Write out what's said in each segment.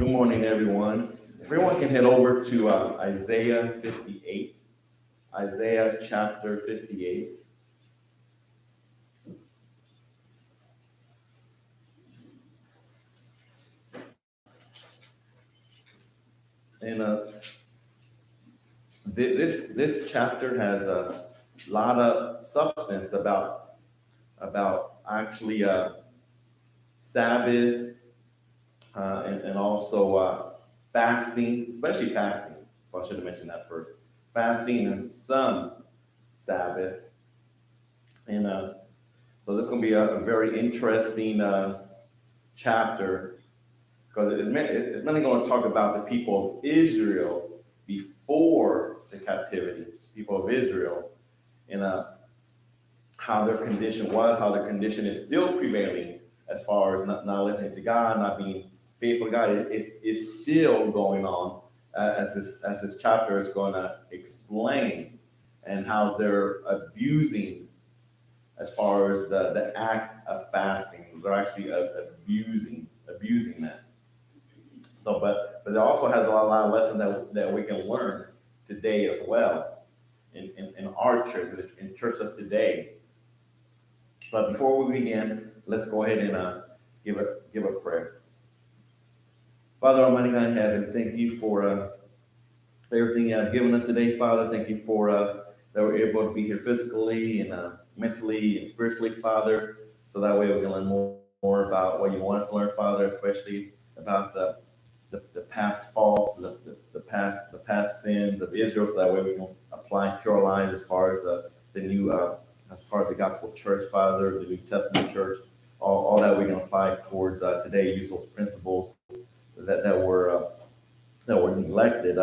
Good morning, everyone. If everyone can head over to Isaiah 58, Isaiah chapter 58. And this chapter has a lot of substance about actually Sabbath and also fasting, especially fasting. So I should have mentioned that first. Fasting and some Sabbath. And so this is going to be a very interesting chapter because it's mainly going to talk about the people of Israel before the captivity, people of Israel, and how their condition was, how their condition is still prevailing as far as not listening to God, not being faithful to God. It's still going on as this chapter is going to explain, and how they're abusing as far as the act of fasting. They're actually abusing that. So, but it also has a lot of lessons that we can learn today as well in our church, in church of today. But before we begin, let's go ahead and give a prayer. Father Almighty God in heaven, thank you for everything you have given us today, Father. Thank you for that we're able to be here physically and mentally and spiritually, Father, so that way we can learn more about what you want us to learn, Father, especially about the past faults, the past sins of Israel, so that way we can apply to our lives as far as the new as far as the gospel church, Father, the New Testament church, all that we can apply towards today. Use those principles that were neglected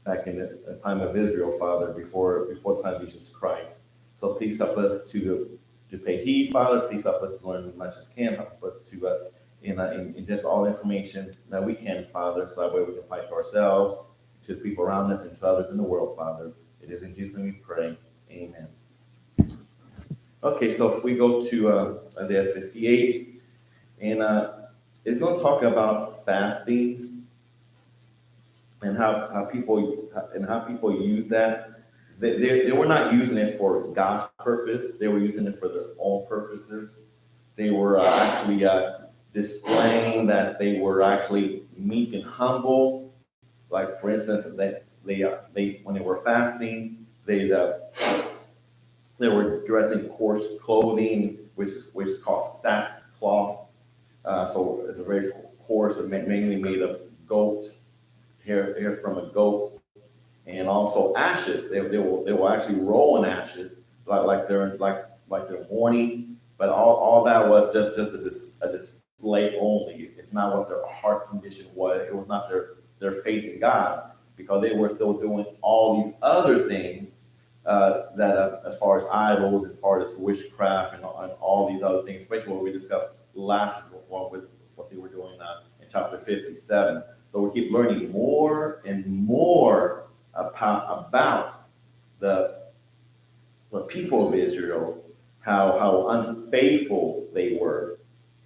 back in the time of Israel, Father, before the time of Jesus Christ. So please help us to pay heed, Father. Please help us to learn as much as can. Help us to in just all information that we can, Father, so that way we can apply to ourselves, to the people around us, and to others in the world, Father. It is in Jesus' name we pray. Amen. Okay, so if we go to Isaiah 58, and it's going to talk about fasting and how people use that. They were not using it for God's purpose. They were using it for their own purposes. They were actually displaying that they were actually meek and humble. Like for instance, they when they were fasting, they were dressing coarse clothing, which is called sackcloth. So it's a very coarse, mainly made of goat hair from a goat, and also ashes. They will actually roll in ashes, like they're mourning. But all that was just a display only. It's not what their heart condition was. It was not their faith in God, because they were still doing all these other things that as far as idols, as far as witchcraft, and all these other things, especially what we discussed last one with what they were doing in chapter 57. So we keep learning more and more about the people of Israel, how unfaithful they were,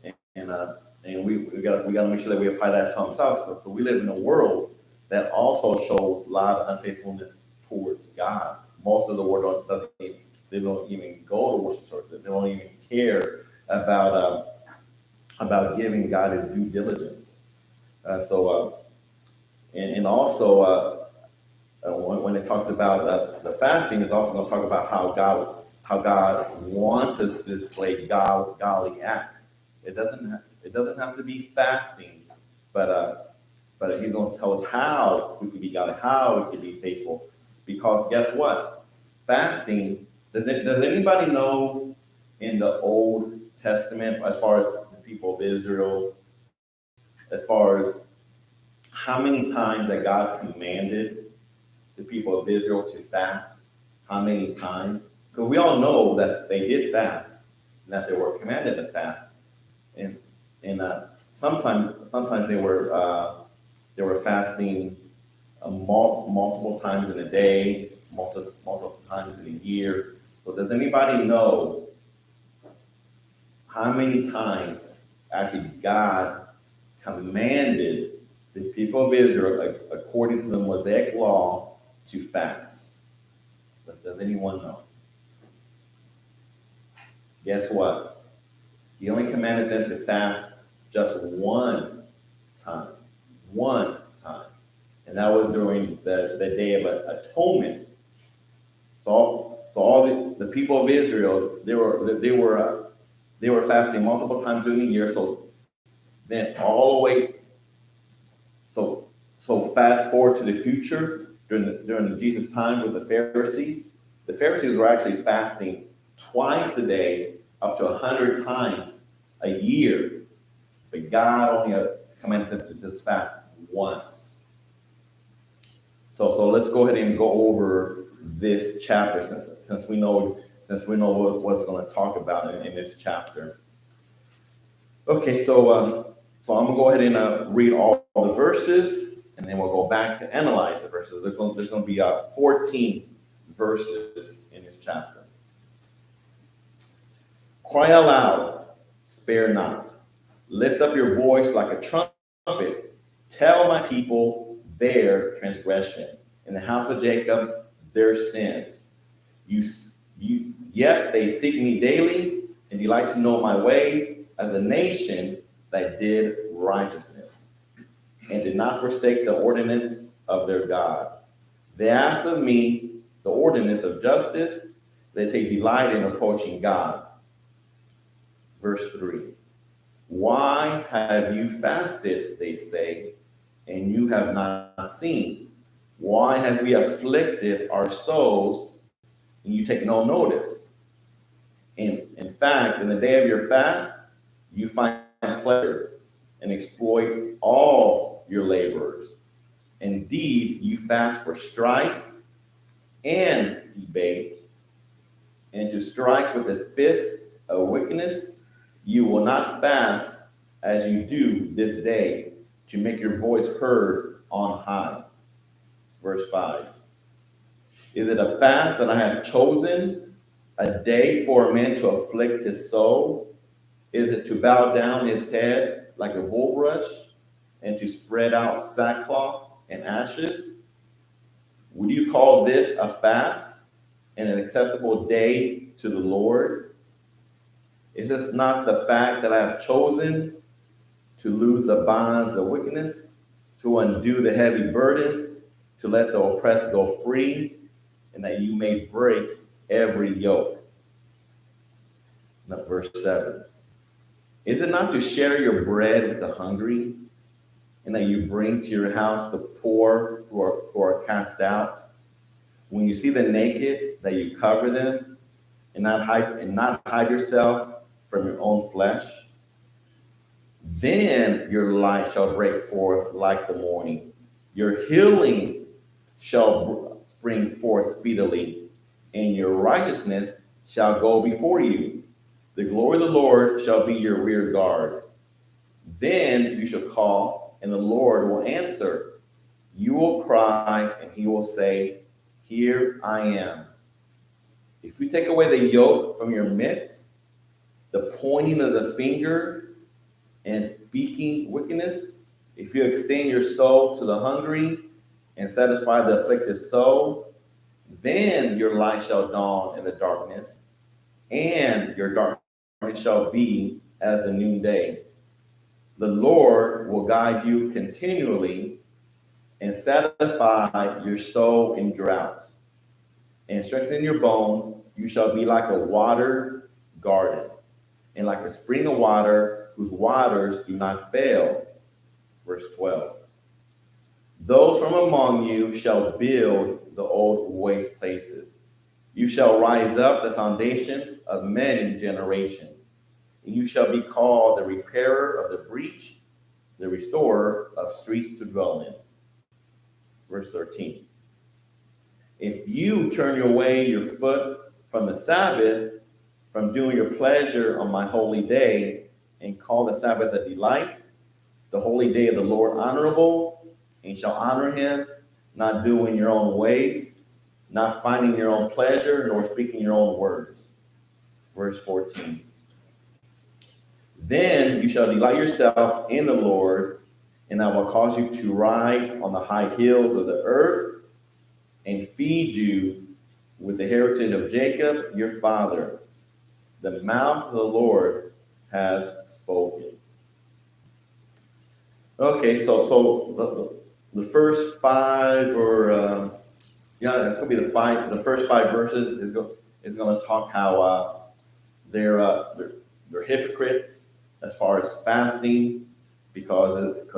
and we got to make sure that we apply that to ourselves. But we live in a world that also shows a lot of unfaithfulness towards God. Most of the world they don't even go to worship services. They don't even care about giving God his due diligence. And also when it talks about the fasting, it's also going to talk about how God wants us to display godly acts. It doesn't have to be fasting, but he's going to tell us how we can be godly, how we can be faithful. Because guess what? Fasting, does anybody know in the Old Testament, as far as the people of Israel, as far as how many times that God commanded the people of Israel to fast? How many times? Because we all know that they did fast, and that they were commanded to fast, and sometimes they were fasting multiple times in a day, multiple times in a year. So does anybody know how many times actually God commanded the people of Israel, according to the Mosaic law, to fast? But does anyone know? Guess what? He only commanded them to fast just one time. One time. And that was during the Day of Atonement. So all the people of Israel, they were fasting multiple times during the year. So then all the way, so fast forward to the future during Jesus' time with the Pharisees. The Pharisees were actually fasting twice a day, up to 100 times a year. But God only commanded them to just fast once. So let's go ahead and go over this chapter since we know what's going to talk about in this chapter. Okay, so I'm gonna go ahead and read all the verses, and then we'll go back to analyze the verses. There's going to be 14 verses in this chapter. Cry aloud, spare not. Lift up your voice like a trumpet. Tell my people their transgression, in the house of Jacob their sins. Yet they seek me daily and delight to know my ways, as a nation that did righteousness and did not forsake the ordinance of their God. They ask of me the ordinance of justice. They take delight in approaching God. Verse 3. Why have you fasted, they say, and you have not seen? Why have we afflicted our souls, and you take no notice? In fact, in the day of your fast, you find pleasure and exploit all your laborers. Indeed, you fast for strife and debate, and to strike with the fist of wickedness. You will not fast as you do this day, to make your voice heard on high. Verse 5. Is it a fast that I have chosen, a day for a man to afflict his soul? Is it to bow down his head like a bulrush, and to spread out sackcloth and ashes? Would you call this a fast and an acceptable day to the Lord? Is this not the fact that I have chosen to loose the bonds of wickedness, to undo the heavy burdens, to let the oppressed go free, and that you may break every yoke? Now, verse 7. Is it not to share your bread with the hungry, and that you bring to your house the poor who are cast out? When you see the naked, that you cover them, and not hide yourself from your own flesh? Then your light shall break forth like the morning. Your healing shall spring forth speedily, and your righteousness shall go before you. The glory of the Lord shall be your rear guard. Then you shall call, and the Lord will answer. You will cry, and he will say, here I am. If you take away the yoke from your midst, the pointing of the finger and speaking wickedness, if you extend your soul to the hungry and satisfy the afflicted soul, then your light shall dawn in the darkness, and your darkness shall be as the noonday. The Lord will guide you continually and satisfy your soul in drought, and strengthen your bones. You shall be like a watered garden, and like a spring of water whose waters do not fail. Verse 12. Those from among you shall build the old waste places. You shall rise up the foundations of many generations, and you shall be called the repairer of the breach, the restorer of streets to dwell in. Verse 13. If you turn away your foot from the Sabbath, from doing your pleasure on my holy day, and call the Sabbath a delight, the holy day of the Lord honorable, and shall honor him, not doing your own ways, not finding your own pleasure, nor speaking your own words. Verse 14. Then you shall delight yourself in the Lord, and I will cause you to ride on the high hills of the earth and feed you with the heritage of Jacob, your father. The mouth of the Lord has spoken. Okay, so the first five, or it's gonna be the first five verses is going to talk how they're hypocrites as far as fasting, because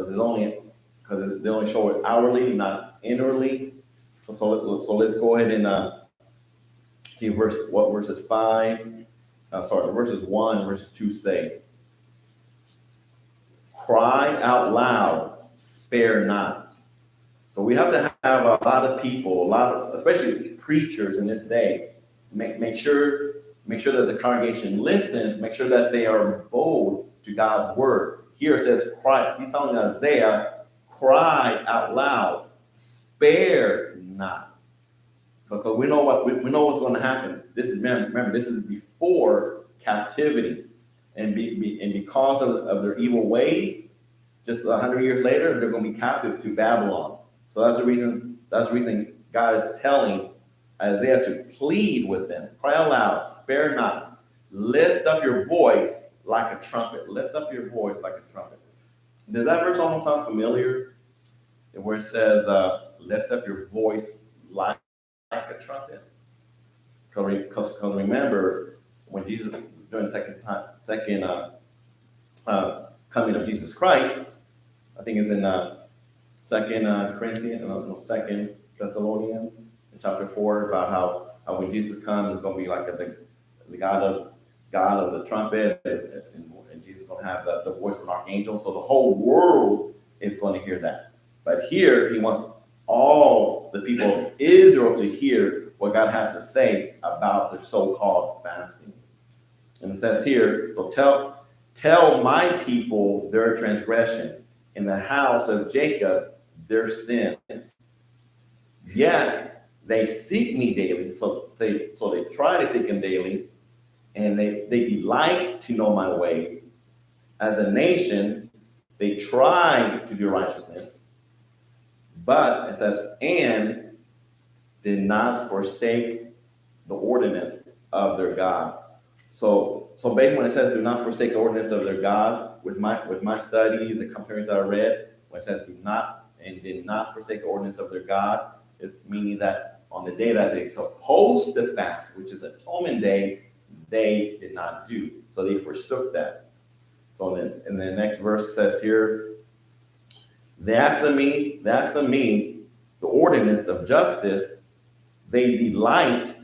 they only show it outwardly, not inwardly. So let's go ahead and see what verses verses 1 and verses 2 say. Cry out loud, spare not. So we have to have a lot of people, especially preachers in this day, make sure that the congregation listens, make sure that they are bold to God's word. Here it says, cry. He's telling Isaiah, cry out loud, spare not. Because we know what's going to happen. Remember, this is before captivity, and because of their evil ways, just 100 years later, they're going to be captive to Babylon. So that's the reason God is telling Isaiah to plead with them. Cry aloud, spare not. Lift up your voice like a trumpet. Lift up your voice like a trumpet. Does that verse almost sound familiar? Where it says, lift up your voice like a trumpet. Because remember, when Jesus, during the second coming of Jesus Christ, I think it's in Second Thessalonians in chapter 4, about how when Jesus comes, it's going to be like the God of the trumpet, and Jesus is going to have the voice of an archangel. So the whole world is going to hear that. But here, he wants all the people of Israel to hear what God has to say about their so-called fasting. And it says here, so tell my people their transgression, in the house of Jacob their sins. Yet they seek me daily. So they try to seek him daily, and they delight to know my ways. As a nation, they try to do righteousness, but it says, and did not forsake the ordinance of their God. So basically, when it says do not forsake the ordinance of their God, with my studies, the commentaries that I read, when it says do not and did not forsake the ordinance of their God, meaning that on the day that they're supposed to fast, which is Atonement Day, they did not do. So they forsook that. So then, and the next verse says here, they ask of me the ordinance of justice. They delight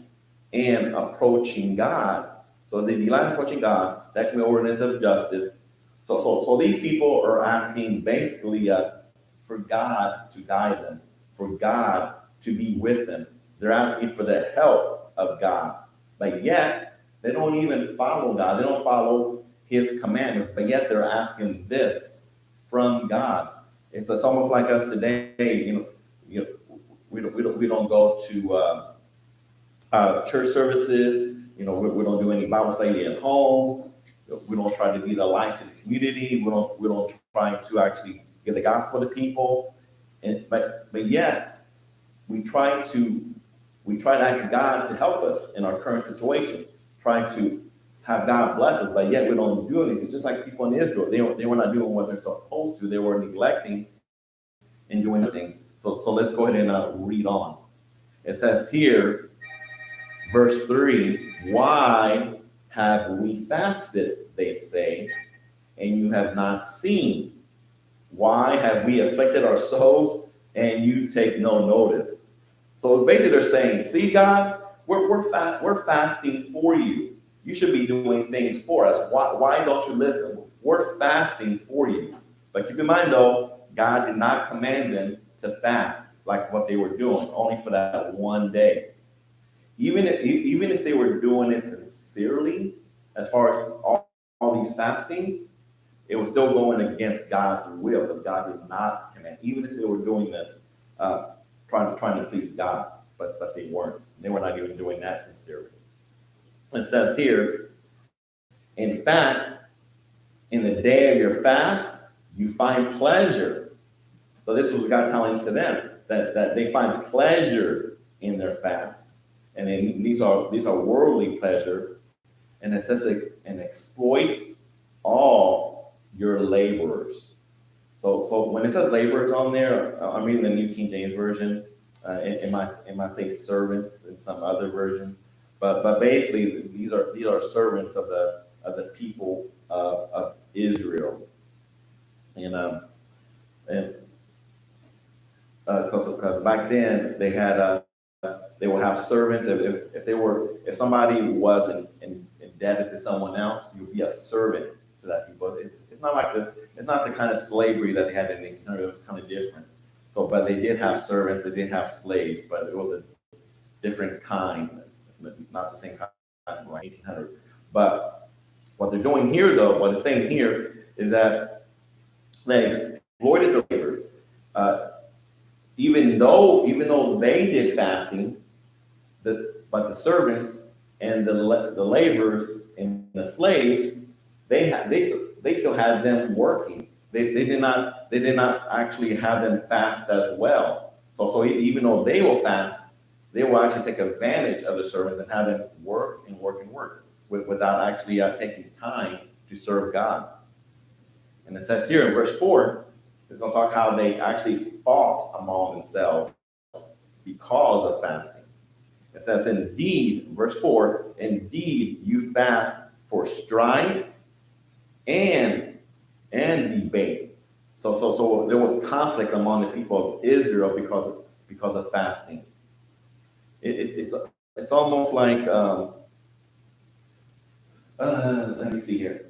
in approaching God. So they delight in approaching God. That's the ordinance of justice. So these people are asking basically for God to guide them, for God to be with them. They're asking for the help of God. But yet, they don't even follow God. They don't follow his commandments. But yet they're asking this from God. It's almost like us today. We don't go to church services. We don't do any Bible study at home. We don't try to be the light to the community. We don't try to actually give the gospel to people. But yet we try to ask God to help us in our current situation. Try to have God bless us, but yet we don't do anything. Just like people in Israel, they were not doing what they're supposed to. They were neglecting and doing things. So let's go ahead and read on. It says here, verse 3, why have we fasted, they say, and you have not seen? Why have we afflicted our souls, and you take no notice? So basically they're saying, see, God, we're fasting for you. You should be doing things for us. Why don't you listen? We're fasting for you. But keep in mind, though, God did not command them to fast like what they were doing, only for that one day. Even if they were doing it sincerely, as far as all these fastings, it was still going against God's will, because God did not command. Even if they were doing this, trying to please God, but they weren't. They were not even doing that sincerely. It says here, in fact, in the day of your fast, you find pleasure So this was God telling to them that they find pleasure in their fast. And then these are worldly pleasure. And it says, and exploit all your laborers. So when it says laborers on there, I'm reading the New King James Version. It might say servants in some other versions, but basically these are servants of the people of Israel, and because back then they will have servants. If somebody was indebted to someone else, you'd be a servant to that people. It's not the kind of slavery that they had in England. It was kind of different. So, but they did have servants, they did have slaves, but it was a different kind, not the same kind of like 1800. But what they're doing here, though, what it's saying here is that they exploited the labor. Even though they did fasting, but the servants and the laborers and the slaves, they still had them working. They did not actually have them fast as well. So even though they will fast, they will actually take advantage of the servants and have them work without actually taking time to serve God. And it says here in verse 4, it's going to talk how they actually fought among themselves because of fasting. It says, indeed, verse 4, indeed you fast for strife and debate. So there was conflict among the people of Israel because of fasting. It's almost like let me see here.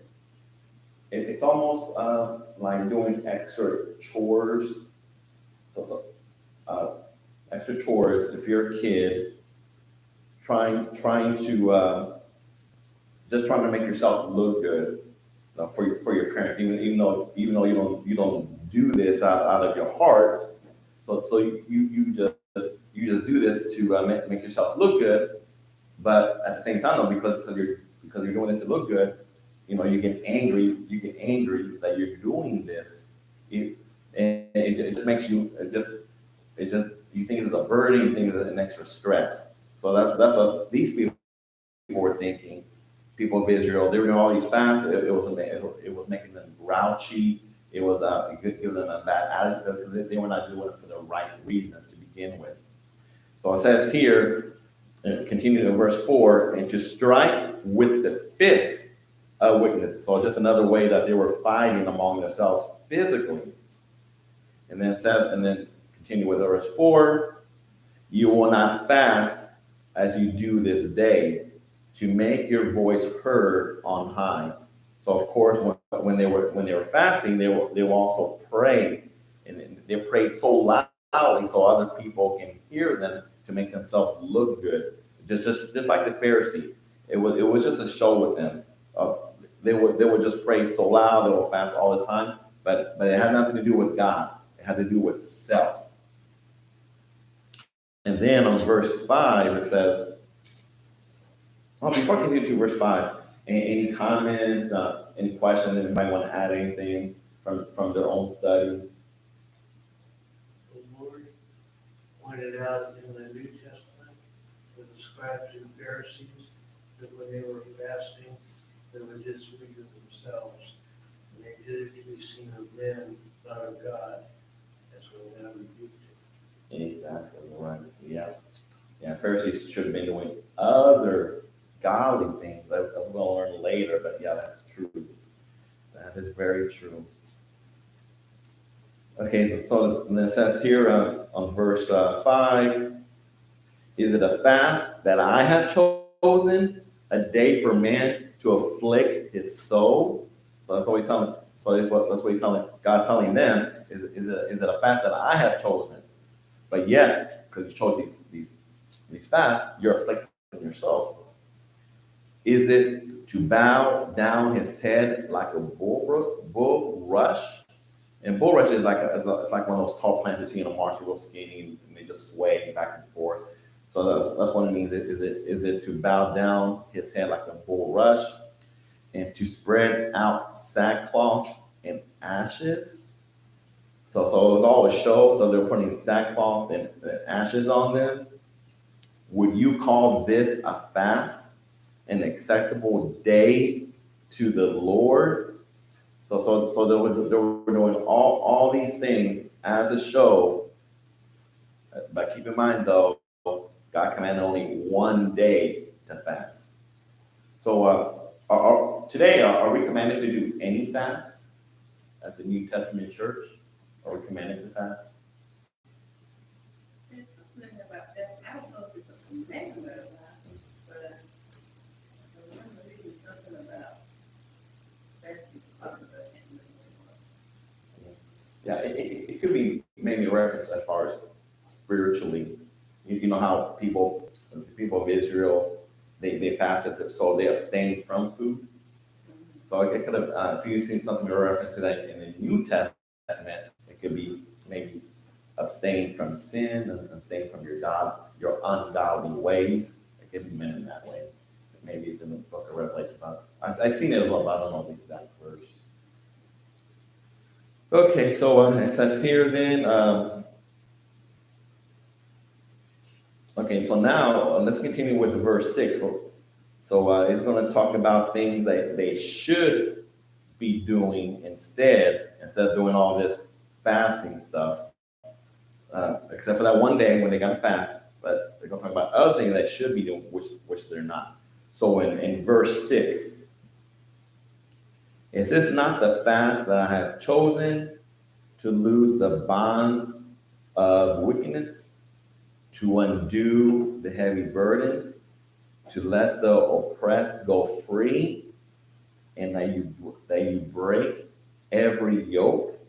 It's almost like doing extra chores. Extra chores. If you're a kid, trying to just trying to make yourself look good for your parents, even though you don't do this out of your heart. So you just do this to make yourself look good, but at the same time, though, because you're doing this to look good, you get angry. You get angry that you're doing this, and it just makes you you think it's a burden, you think it's an extra stress. So that's what these people were thinking. People of Israel, they were doing all these fasts. It was making them grouchy. It was giving them a bad attitude because they were not doing it for the right reasons to begin with. So it says here, continue in verse 4, and to strike with the fist of wickedness. So just another way that they were fighting among themselves physically. And then it says, and then continue with verse 4, you will not fast as you do this day, to make your voice heard on high. So of course, when they were fasting, they will also pray, and they prayed so loudly so other people can hear them to make themselves look good, just like the Pharisees. It was just a show with them. They would just pray so loud, they will fast all the time, but it had nothing to do with God. It had to do with self. And then on verse 5, it says, before I continue to verse 5, any comments, any questions, anybody want to add anything from their own studies? The Lord pointed out in the New Testament with the scribes and Pharisees that when they were fasting, they were just speaking of themselves. And they did it to be seen of men, not of God. That's when God rebuked it. Exactly, right. Yeah, Pharisees should have been doing other godly things that we'll learn later, but yeah, that's true. That is very true. Okay, so then it says here on verse 5, is it a fast that I have chosen, a day for man to afflict his soul? So that's what he's telling. So that's what he's telling. God's telling them is it a fast that I have chosen? But yet, because you chose these fasts, you're afflicting your soul. Is it to bow down his head like a bulrush? And bulrush is it's like one of those tall plants you see in a marsh. You go skating and they just sway back and forth. So that's what it means. Is it to bow down his head like a bulrush, and to spread out sackcloth and ashes? So it was all a show. So they're putting sackcloth and ashes on them. Would you call this a fast, an acceptable day to the Lord? So they were doing all these things as a show. But keep in mind, though, God commanded only one day to fast. So today, are we commanded to do any fast at the New Testament church? Are we commanded to fast? There's something about that. I don't know if it's a commandment or not, but I remember reading something about fasting for something, but I can't remember Yeah, it could be maybe a reference as far as spiritually. You know how the people of Israel, they fasted, so they abstained from food. So it could have, if you've seen something in reference to that in the New Testament, it could be maybe abstain from sin and abstain from your ungodly ways. It could be meant in that way. Maybe it's in the book of Revelation. But I've seen it a little, but I don't know the exact verse. Okay, so it says here then, okay, so now let's continue with verse 6. So it's going to talk about things that they should be doing instead of doing all this fasting stuff, except for that one day when they got to fast. But they're going to talk about other things they should be doing, which they're not. So in verse 6, is this not the fast that I have chosen to loose the bonds of wickedness, to undo the heavy burdens, to let the oppressed go free, and that you break every yoke?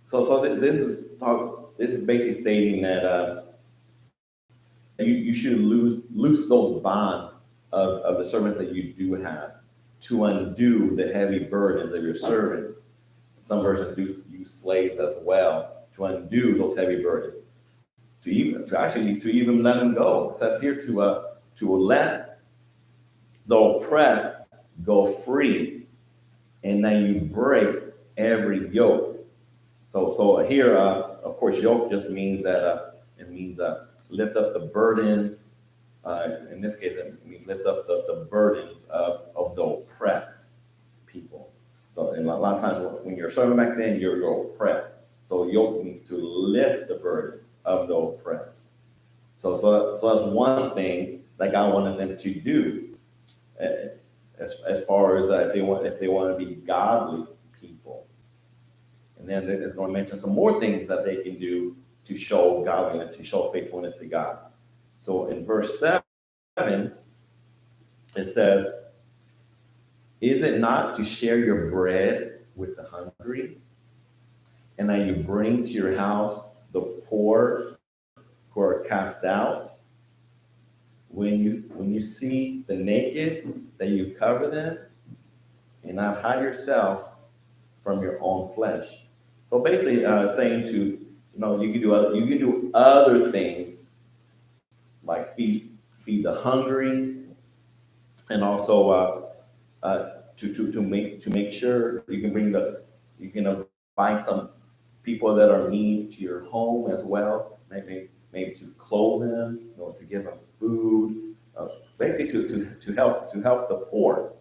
So this is basically stating that you should loose those bonds of the servants that you do have, to undo the heavy burdens of your servants. Some versions do use slaves as well, to undo those heavy burdens, to even let them go. It says here to let the oppressed go free, and then you break every yoke. So here, of course, yoke just means that it means lift up the burdens. In this case, it means lift up the burdens of the oppressed people. So and a lot of times when you're serving back then, you're oppressed. So yoke means to lift the burdens of the oppressed. So that's one thing that God wanted them to do, as far as if they want to be godly people. And then it's going to mention some more things that they can do to show godliness, to show faithfulness to God. So in verse 7, it says, is it not to share your bread with the hungry, and that you bring to your house the poor who are cast out? When you see the naked, that you cover them, and not hide yourself from your own flesh. So basically, saying to you can do other things like feed the hungry, and also to make sure you can invite some people that are in need to your home as well. Maybe to clothe them, to give them food, basically to help the poor.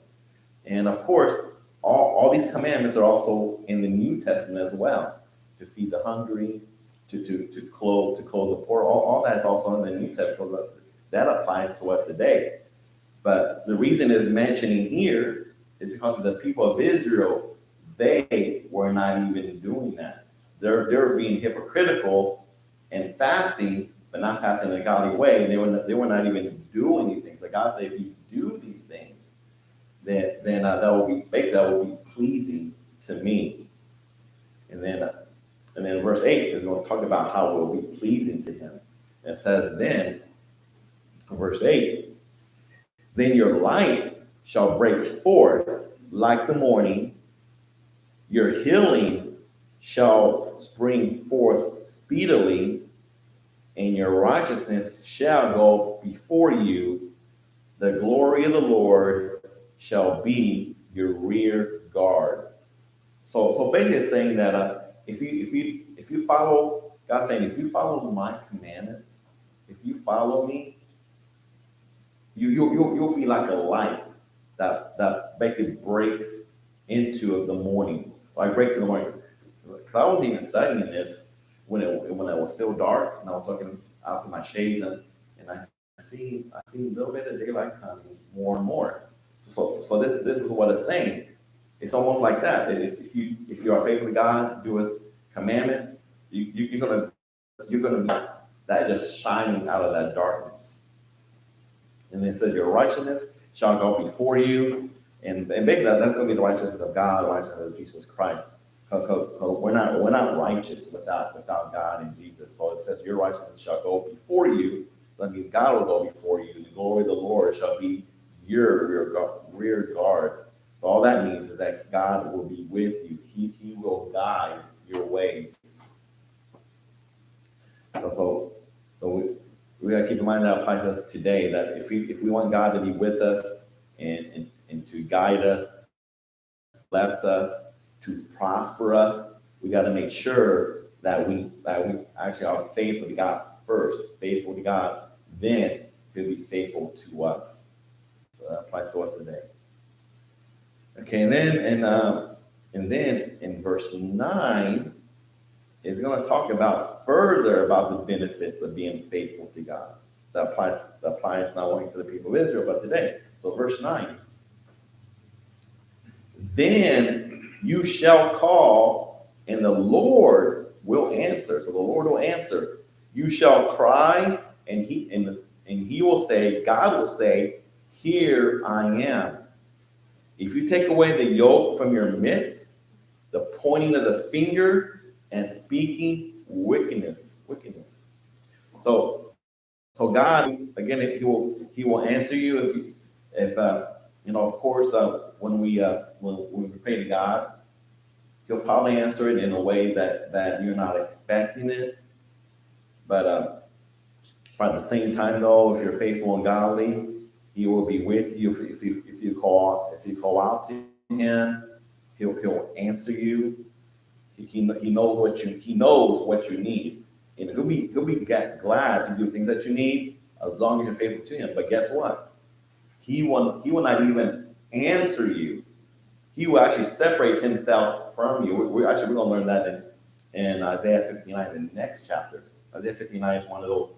And of course, all these commandments are also in the New Testament as well. To feed the hungry, to clothe the poor. All that is also in the New Testament. So that applies to us today. But the reason it's mentioning here is because of the people of Israel. They were not even doing that. They're being hypocritical and fasting, but not fasting in a godly way. They were not even doing these things. But God said, if you do these things, then that will be pleasing to me. And then verse 8 is going to talk about how it will be pleasing to Him. It says then, verse 8, then your light shall break forth like the morning, your healing shall spring forth speedily, and your righteousness shall go before you. The glory of the Lord shall be your rear guard. So basically it's saying that if you follow, God's saying, if you follow my commandments, if you follow me, you'll be like a light that basically breaks into the morning, like break to the morning. Because I was even studying this when it was still dark, and I was looking out through my shades, and I see a little bit of daylight coming more and more. So this is what it's saying. It's almost like that. That if you are faithful to God, do His commandments, you're gonna be that just shining out of that darkness. And then it says your righteousness shall go before you, and basically that's going to be the righteousness of God, the righteousness of Jesus Christ. Because we're not righteous without God and Jesus. So it says your righteousness shall go before you. That means God will go before you. The glory of the Lord shall be your rear guard. So all that means is that God will be with you. He will guide your ways. So we got to keep in mind that applies to us today. That if we want God to be with us and to guide us, bless us, to prosper us, we got to make sure that we actually are faithful to God first, faithful to God, then He'll be faithful to us. So that applies to us today. Okay, and then in verse 9 is going to talk about further about the benefits of being faithful to God. That applies not only to the people of Israel, but today. So verse 9. Then you shall call, and the Lord will answer. So the Lord will answer. You shall cry, and he will say, God will say, here I am. If you take away the yoke from your midst, the pointing of the finger, and speaking wickedness. So God, again, He will answer you if of course, when we pray to God, He'll probably answer it in a way that you're not expecting it. But at the same time, though, if you're faithful and godly, He will be with you. If you call out to Him, He'll answer you. He knows what you need, and he'll be glad to do things that you need as long as you're faithful to Him. But guess what? He will not even answer you. He will actually separate Himself from you. We're going to learn that in Isaiah 59, the next chapter. Isaiah 59 is one of those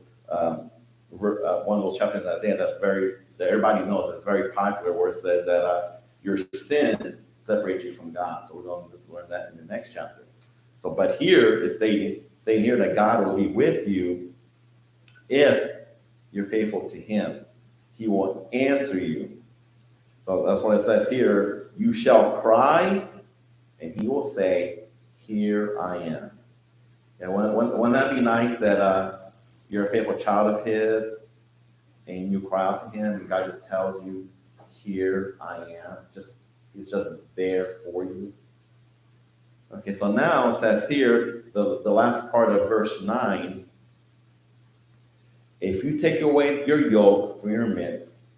chapters in Isaiah that everybody knows. It's very popular, where it says that your sins separate you from God. So we're going to learn that in the next chapter. So, but here it's stating here that God will be with you if you're faithful to Him. He will answer you. So that's what it says here. You shall cry, and He will say, here I am. And wouldn't that be nice that you're a faithful child of His, and you cry out to Him, and God just tells you, here I am. He's just there for you. Okay, so now it says here, the last part of verse 9, if you take away your yoke from your midst,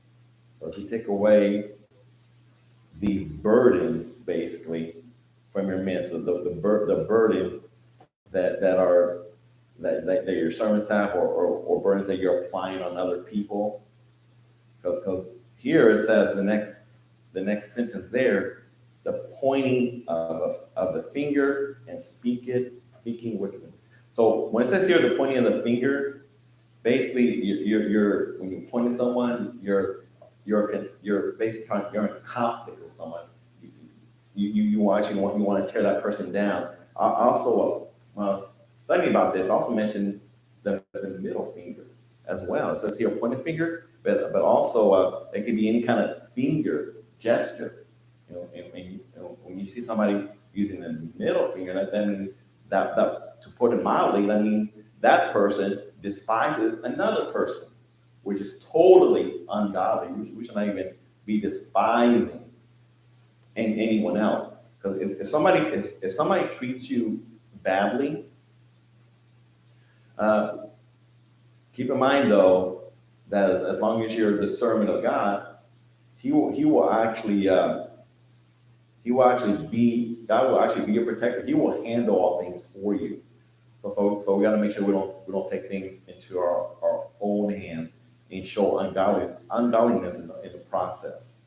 or if you take away these burdens, basically, from your midst, the burdens that your servants have, or burdens that you're applying on other people, because here it says the next sentence there, the pointing of the finger and speaking wickedness. So when it says here the pointing of the finger, basically you're when you point at someone, you're basically you're in conflict with someone. You actually want to tear that person down. I also, when I was studying about this, I also mentioned the middle finger as well. It says here pointing finger, but also it could be any kind of finger gesture. When you see somebody using the middle finger, that means that to put it mildly, that means that person despises another person, which is totally ungodly. We should not even be despising anyone else. Because if somebody treats you badly, keep in mind though that as long as you're a discernment of God, He will actually be God will actually be your protector. He will handle all things for you. So we got to make sure we don't take things into our own hands and show ungodliness in the process.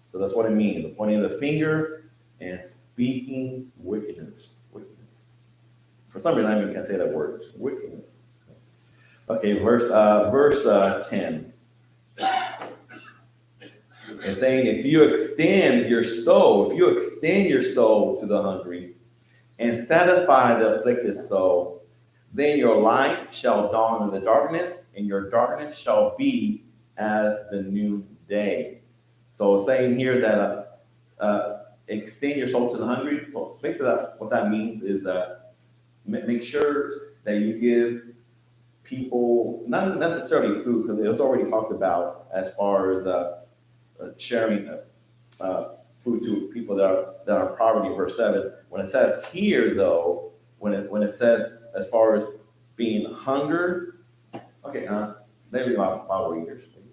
So that's what it means: pointing the finger and speaking wickedness. Wickedness. For some reason, I even can't say that word. Wickedness. Okay, verse 10. It's saying, if you extend your soul to the hungry and satisfy the afflicted soul, then your light shall dawn in the darkness, and your darkness shall be as the noonday. So it's saying here that extend your soul to the hungry. So basically what that means is that make sure that you give people, not necessarily food, because it was already talked about as far as sharing food to people that are in poverty, verse 7. When it says here, though, when it says as far as being hunger, okay, maybe Bible readers, please.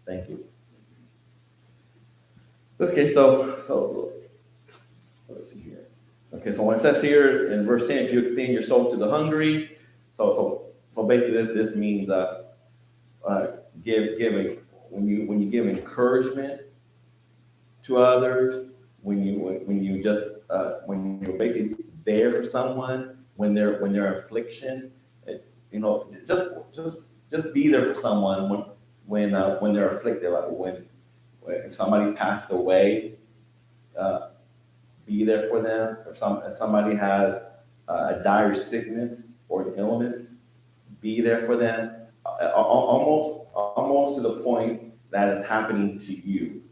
Thank you. Okay, so let's see here. Okay, so when it says here in verse 10, if you extend your soul to the hungry, so basically this means giving when you give encouragement to others, when you're basically there for someone when they're in affliction, just be there for someone when they're afflicted, like when if somebody passed away, be there for them. If somebody has a dire sickness or an illness, be there for them. Almost to the point that it's happening to you.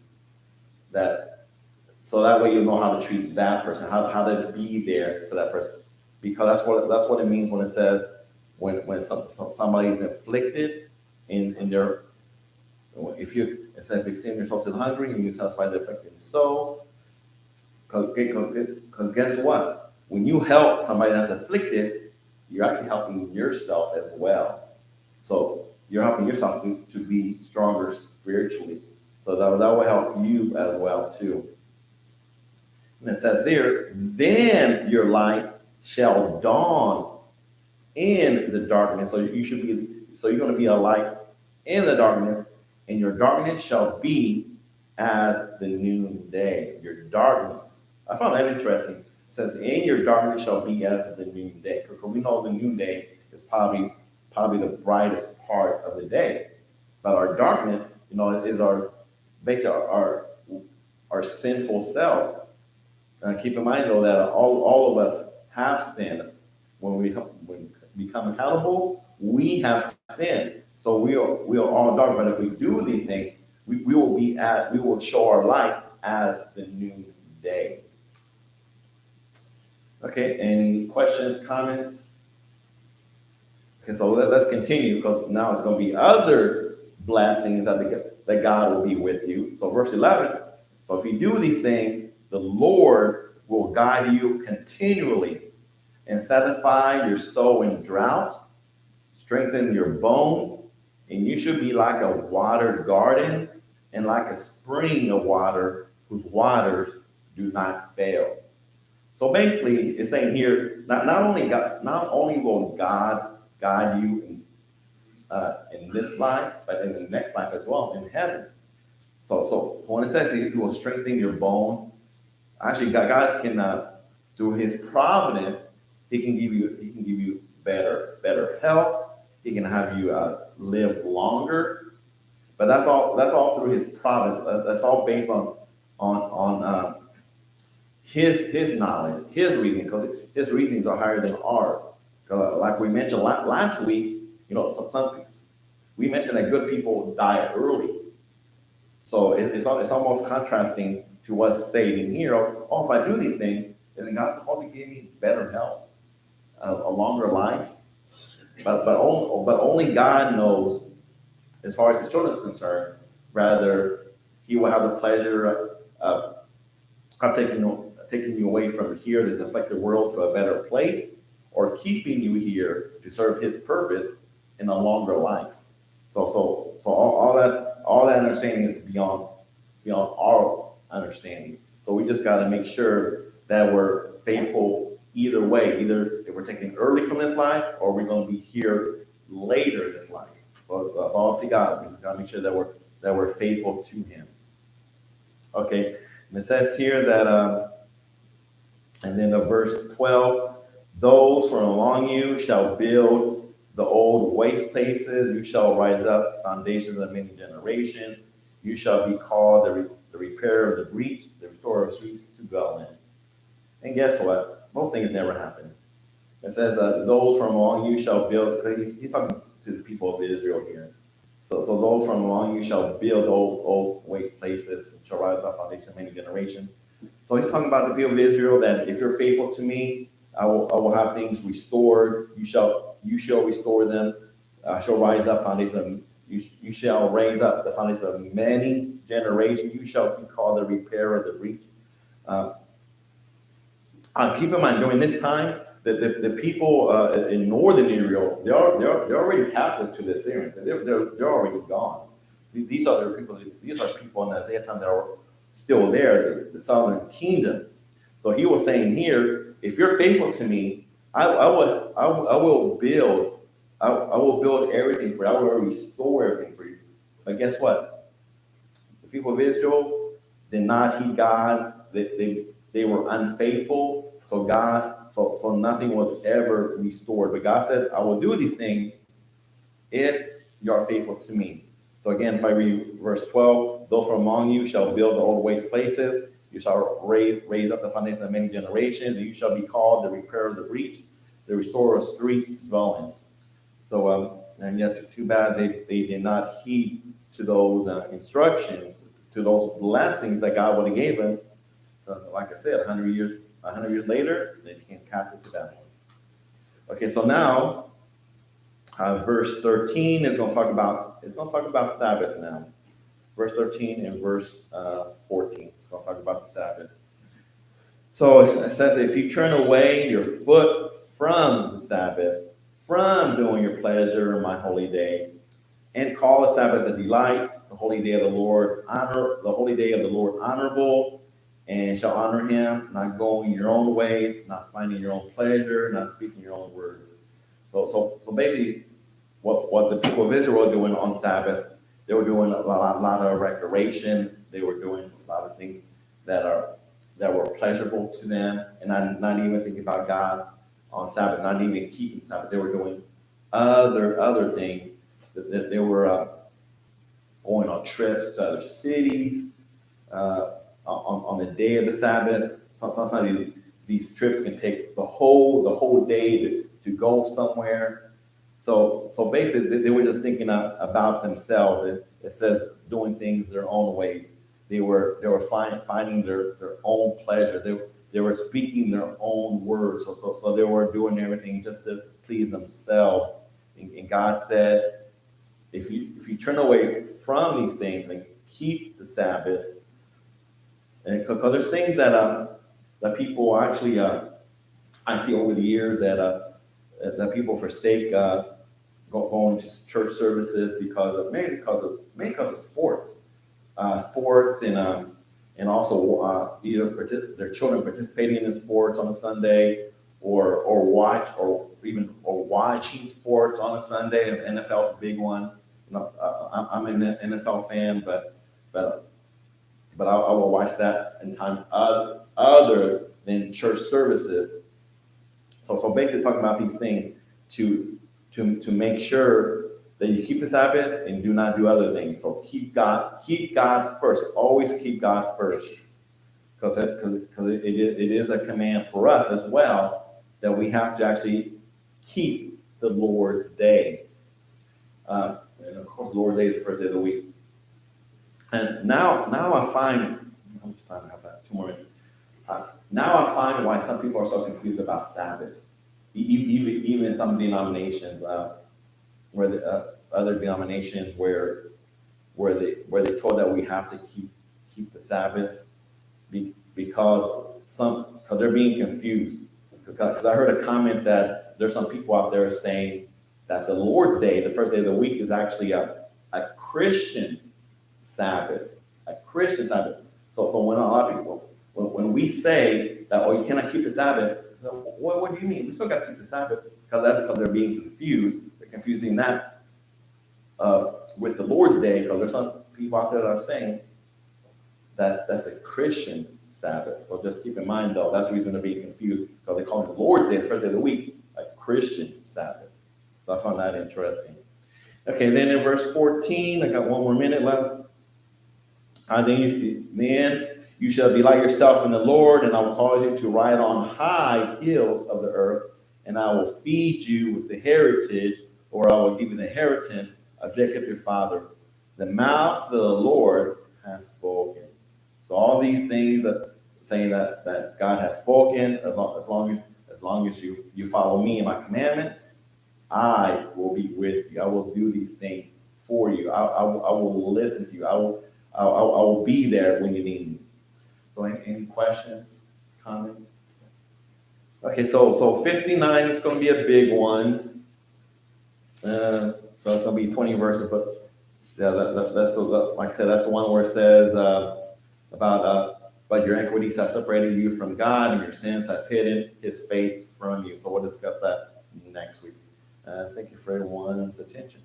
So that way you know how to treat that person, how to be there for that person, because that's what it means when it says when somebody's afflicted in their. If you extend yourself to the hungry and you satisfy the afflicted soul, because guess what? When you help somebody that's afflicted, you're actually helping yourself as well. So you're helping yourself to be stronger spiritually. So that will help you as well too. And it says there, then your light shall dawn in the darkness. So you're going to be a light in the darkness, and your darkness shall be as the noonday. Your darkness. I found that interesting. It says, "In your darkness shall be as the noonday." Because we know the noonday is probably the brightest part of the day. But our darkness, is basically our sinful selves. Keep in mind though that all of us have sinned. When we become accountable, we have sinned. So we are all dark. But if we do these things, we will show our light as the noonday. Okay, any questions, comments? Okay, so let's continue, because now it's going to be other blessings that God will be with you. So verse 11, so if you do these things, the Lord will guide you continually and satisfy your soul in drought, strengthen your bones, and you should be like a watered garden and like a spring of water whose waters do not fail. So basically, it's saying here, not only will God guide you in this life, but in the next life as well, in heaven. So when it says He will strengthen your bones, actually God can, through His providence, He can give you better health. He can have you live longer. But that's all through His providence. That's all based on His knowledge, His reasoning, because His reasonings are higher than ours. Like we mentioned last week, we mentioned that good people die early. So it's almost contrasting to what's stated here. If I do these things, then God's supposed to give me better health, a longer life. But only God knows, as far as His children is concerned, rather He will have the pleasure of taking you away from here, this afflicted world, to a better place, or keeping you here to serve His purpose in a longer life. So all all that understanding is beyond our understanding. So we just got to make sure that we're faithful either way. Either if we're taking early from this life, or we're going to be here later in this life. So that's all up to God. We just got to make sure that we're faithful to Him. Okay, and it says here that, and then verse 12, those from among you shall build the old waste places. You shall rise up foundations of many generations. You shall be called the repairer of the breach, the restorer of streets to dwell in. And guess what? Most things never happen. It says, those from among you shall build, because he's talking to the people of Israel here. So those from among you shall build old waste places, and shall rise up foundation of many generations. So he's talking about the people of Israel, that if you're faithful to me, I will have things restored. You shall restore them. Shall rise up foundation of, you shall raise up the foundation of many generations. You shall be called the repairer of the breach. Keep in mind, during this time, the people in northern Israel, they're already captive to the Assyrians. They're already gone. These are the people. These are people in Isaiah time that are still there, the southern kingdom. So he was saying here, if you're faithful to me, I will build everything for you. I will restore everything for you. But guess what? The people of Israel did not heed God. They were unfaithful. So nothing was ever restored. But God said, I will do these things if you are faithful to me. So again, if I read verse 12, those from among you shall build the old waste places. You shall raise up the foundation of many generations. And you shall be called the repairer of the breach, the restorer of streets to dwell in. So, and yet too bad they did not heed to those instructions, to those blessings that God would have gave them. Like I said, 100 years later, they became captive to that one. Okay, so now verse 13 is going to talk about Sabbath now. Verse 13 and verse 14. It's going to talk about the Sabbath. So it says, if you turn away your foot from the Sabbath, from doing your pleasure my holy day, and call the Sabbath a delight, the holy day of the Lord honorable, and shall honor him, not going your own ways, not finding your own pleasure, not speaking your own words. So basically, what the people of Israel were doing on Sabbath, they were doing a lot of recreation. They were doing a lot of things that were pleasurable to them, and not even thinking about God on Sabbath, not even keeping Sabbath. They were doing other things. That they were going on trips to other cities on the day of the Sabbath. Sometimes these trips can take the whole day to go somewhere. So basically, they were just thinking about themselves. It says doing things their own ways. They were finding their own pleasure. They were speaking their own words. So they were doing everything just to please themselves. And God said, if you turn away from these things and keep the Sabbath, and because there's things that people actually I see over the years that people forsake going to church services because of sports and also either their children participating in sports on a Sunday or watching sports on a Sunday. And NFL's a big one. I'm an NFL fan, but I will watch that in time other than church services. So basically talking about these things to make sure that you keep the Sabbath and do not do other things. So keep God first. Always keep God first, because it is a command for us as well that we have to actually keep the Lord's day. And of course, the Lord's day is the first day of the week. And now I find, I'm just trying to have that 2 more minutes. Now I find why some people are so confused about Sabbath. Even in some denominations, other denominations where they told that we have to keep the Sabbath because they're being confused. Because I heard a comment that there's some people out there saying that the Lord's Day, the first day of the week, is actually a Christian Sabbath, a Christian Sabbath. So when a lot of people, when we say that, oh, you cannot keep the Sabbath, so what do you mean? We still got to keep the Sabbath, because they're being confused. They're confusing that with the Lord's Day, because there's some people out there that are saying that that's a Christian Sabbath. So just keep in mind, though, that's the reason they're being confused, because they call it the Lord's Day, the first day of the week, a Christian Sabbath. So I found that interesting. Okay, then in verse 14, I got one more minute left. Then you shall delight yourself in the Lord, and I will cause you to ride on high hills of the earth, and I will feed you with the heritage, or I will give you the inheritance of Jacob your father. The mouth of the Lord has spoken. So all these things that saying that God has spoken, as long as you follow me and my commandments, I will be with you. I will do these things for you. I will listen to you. I will be there when you need me. So any questions, comments? Okay, so 59 is going to be a big one. So it's going to be 20 verses, but yeah, that's like I said, that's the one where it says but your iniquities have separated you from God, and your sins have hidden His face from you. So we'll discuss that next week. Thank you for everyone's attention.